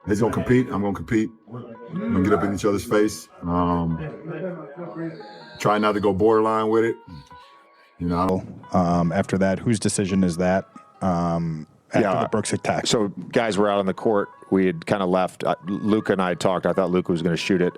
He's gonna compete. I'm gonna compete. We're gonna get up in each other's face. Try not to go borderline with it. After that, whose decision is that? After the Brooks attack. So guys were out on the court. We had kind of left. Luka and I talked. I thought Luka was going to shoot it.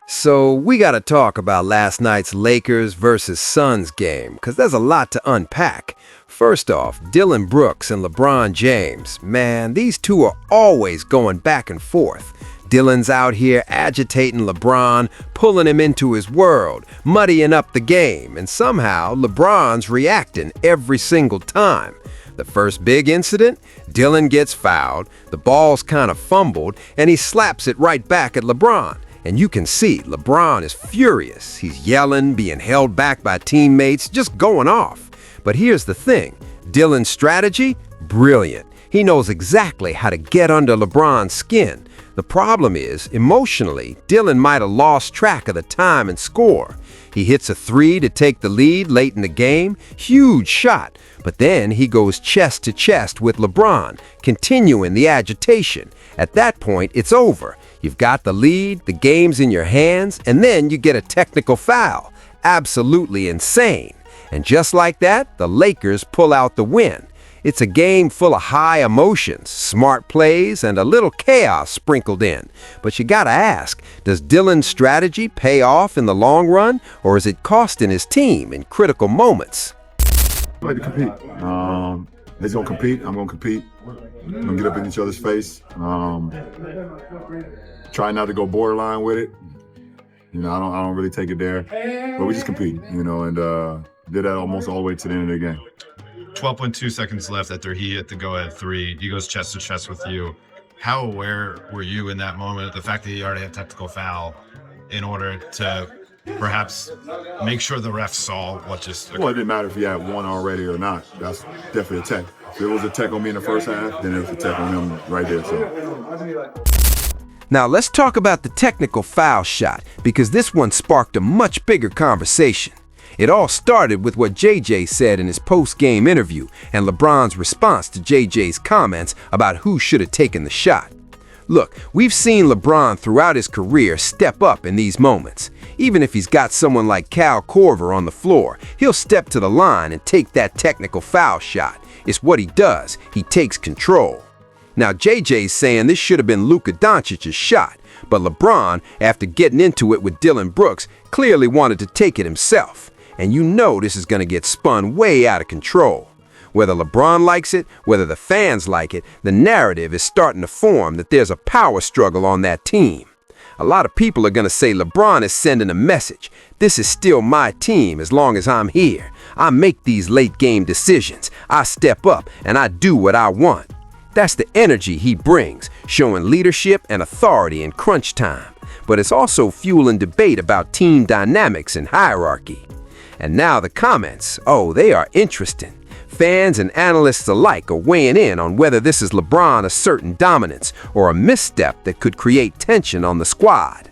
So we got to talk about last night's Lakers versus Suns game, because there's a lot to unpack. First off, Dillon Brooks and LeBron James. Man, these two are always going back and forth. Dillon's out here agitating LeBron, pulling him into his world, muddying up the game, and somehow LeBron's reacting every single time. The first big incident, Dillon gets fouled, the ball's kind of fumbled, and he slaps it right back at LeBron. And you can see LeBron is furious. He's yelling, being held back by teammates, just going off. But here's the thing, Dillon's strategy? Brilliant. He knows exactly how to get under LeBron's skin. The problem is, emotionally, Dillon might have lost track of the time and score. He hits a three to take the lead late in the game, huge shot, but then he goes chest to chest with LeBron, continuing the agitation. At that point, it's over. You've got the lead, the game's in your hands, and then you get a technical foul. Absolutely insane. And just like that, the Lakers pull out the win. It's a game full of high emotions, smart plays, and a little chaos sprinkled in. But you gotta ask, does Dillon's strategy pay off in the long run, or is it costing his team in critical moments? I like to compete. He's gonna compete. I'm gonna compete. We're gonna get up in each other's face. Try not to go borderline with it. I don't really take it there, but we just compete. And did that almost all the way to the end of the game. 12.2 seconds left after he hit the go-ahead three. He goes chest to chest with you. How aware were you in that moment of the fact that he already had a technical foul in order to perhaps make sure the ref saw what just occurred? Well, it didn't matter if he had one already or not. That's definitely a tech. If it was a tech on me in the first half, then it was a tech on him right there. So. Now let's talk about the technical foul shot, because this one sparked a much bigger conversation. It all started with what JJ said in his post-game interview and LeBron's response to JJ's comments about who should have taken the shot. Look, we've seen LeBron throughout his career step up in these moments. Even if he's got someone like Cal Korver on the floor, he'll step to the line and take that technical foul shot. It's what he does. He takes control. Now JJ's saying this should have been Luka Doncic's shot, but LeBron, after getting into it with Dillon Brooks, clearly wanted to take it himself. And you know this is going to get spun way out of control. Whether LeBron likes it, whether the fans like it, the narrative is starting to form that there's a power struggle on that team. A lot of people are going to say LeBron is sending a message. This is still my team as long as I'm here. I make these late game decisions. I step up and I do what I want. That's the energy he brings, showing leadership and authority in crunch time. But it's also fueling debate about team dynamics and hierarchy. And now the comments, they are interesting. Fans and analysts alike are weighing in on whether this is LeBron asserting dominance or a misstep that could create tension on the squad.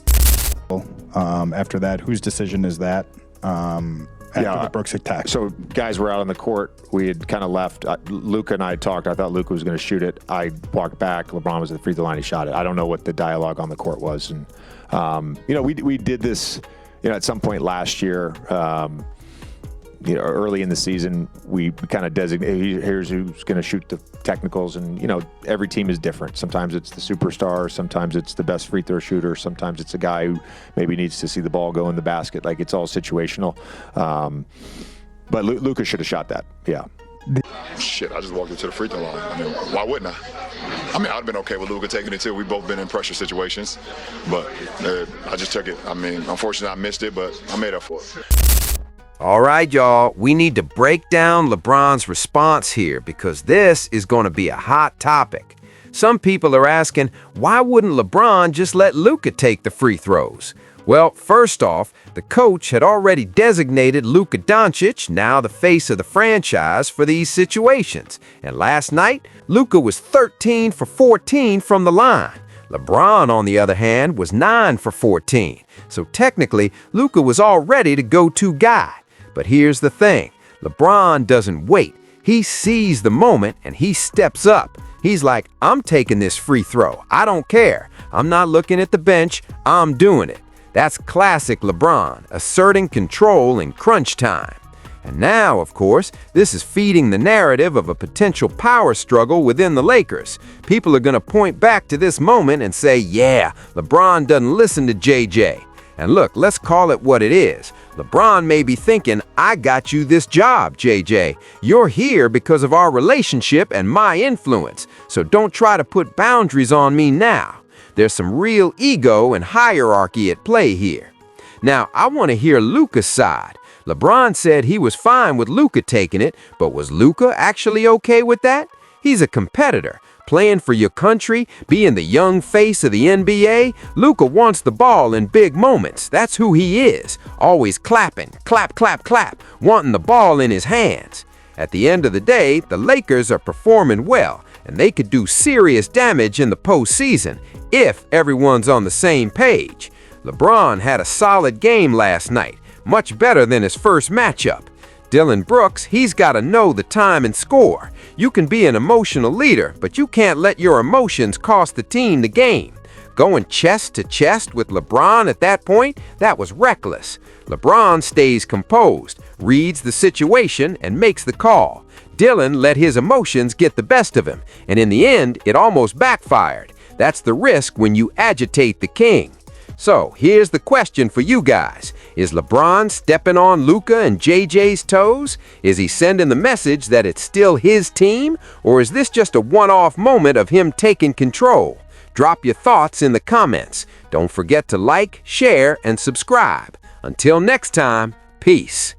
After that, whose decision is that? After the Brooks attack. So guys were out on the court. We had kind of left. Luka and I talked. I thought Luka was going to shoot it. I walked back. LeBron was at the free throw line. He shot it. I don't know what the dialogue on the court was. And, we did this, at some point last year, early in the season, we kind of designate, here's who's going to shoot the technicals. And, every team is different. Sometimes it's the superstar. Sometimes it's the best free throw shooter. Sometimes it's a guy who maybe needs to see the ball go in the basket. Like, it's all situational. But Luka should have shot that. Yeah. Shit, I just walked into the free throw line. Why wouldn't I? I'd have been okay with Luka taking it too. We've both been in pressure situations. But I just took it. Unfortunately, I missed it, but I made up for it. All right, y'all, we need to break down LeBron's response here because this is going to be a hot topic. Some people are asking, why wouldn't LeBron just let Luka take the free throws? Well, first off, the coach had already designated Luka Doncic, now the face of the franchise, for these situations. And last night, Luka was 13 for 14 from the line. LeBron, on the other hand, was 9 for 14. So technically, Luka was already the go-to guy. But here's the thing, LeBron doesn't wait. He sees the moment and he steps up. He's like, I'm taking this free throw. I don't care. I'm not looking at the bench. I'm doing it. That's classic LeBron, asserting control in crunch time. And now, of course, this is feeding the narrative of a potential power struggle within the Lakers. People are going to point back to this moment and say, yeah, LeBron doesn't listen to JJ. And look, let's call it what it is. LeBron may be thinking, I got you this job, JJ. You're here because of our relationship and my influence. So don't try to put boundaries on me now. There's some real ego and hierarchy at play here. Now, I want to hear Luka's side. LeBron said he was fine with Luka taking it, but was Luka actually okay with that? He's a competitor, playing for your country, being the young face of the NBA. Luka wants the ball in big moments. That's who he is, always clapping, clap, clap, clap, wanting the ball in his hands. At the end of the day, the Lakers are performing well, and they could do serious damage in the postseason if everyone's on the same page. LeBron had a solid game last night, much better than his first matchup. Dillon Brooks, he's got to know the time and score. You can be an emotional leader, but you can't let your emotions cost the team the game. Going chest to chest with LeBron at that point, that was reckless. LeBron stays composed, reads the situation, and makes the call. Dillon let his emotions get the best of him, and in the end, it almost backfired. That's the risk when you agitate the king. So, here's the question for you guys. Is LeBron stepping on Luka and JJ's toes? Is he sending the message that it's still his team? Or is this just a one-off moment of him taking control? Drop your thoughts in the comments. Don't forget to like, share, and subscribe. Until next time, peace.